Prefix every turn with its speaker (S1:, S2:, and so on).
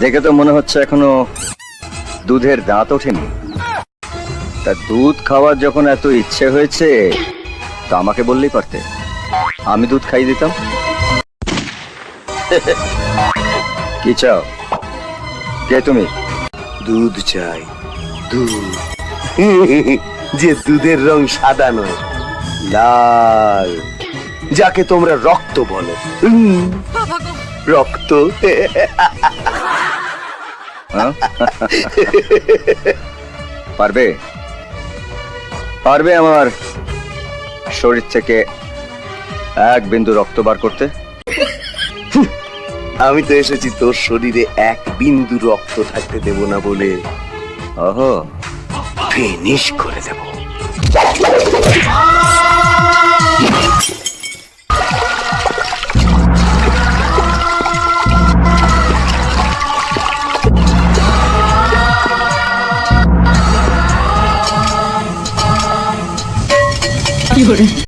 S1: দেখে তো মনে হচ্ছে এখনো দুধের দাঁত ওঠেনি। তা দুধ খাওয়ার যখন এত ইচ্ছে হয়েছে তা আমাকে বললেই পারতে, আমি দুধ খাইয়ে দিতাম। কি চাও? কে তুমি?
S2: দুধ চাই, দুধ। যে দুধের রং সাদা নয়, লাল, যাকে তোমরা রক্ত বলো। রক্ত।
S1: হ্যাঁ? পারবে পারবে আমার শরীর থেকে এক বিন্দু রক্ত বার করতে?
S2: আমি তো এসেছি তোর শরীরে এক বিন্দু রক্ত থাকতে দেব না বলে
S1: ওহো,
S2: ফিনিশ করে দেব।
S3: কি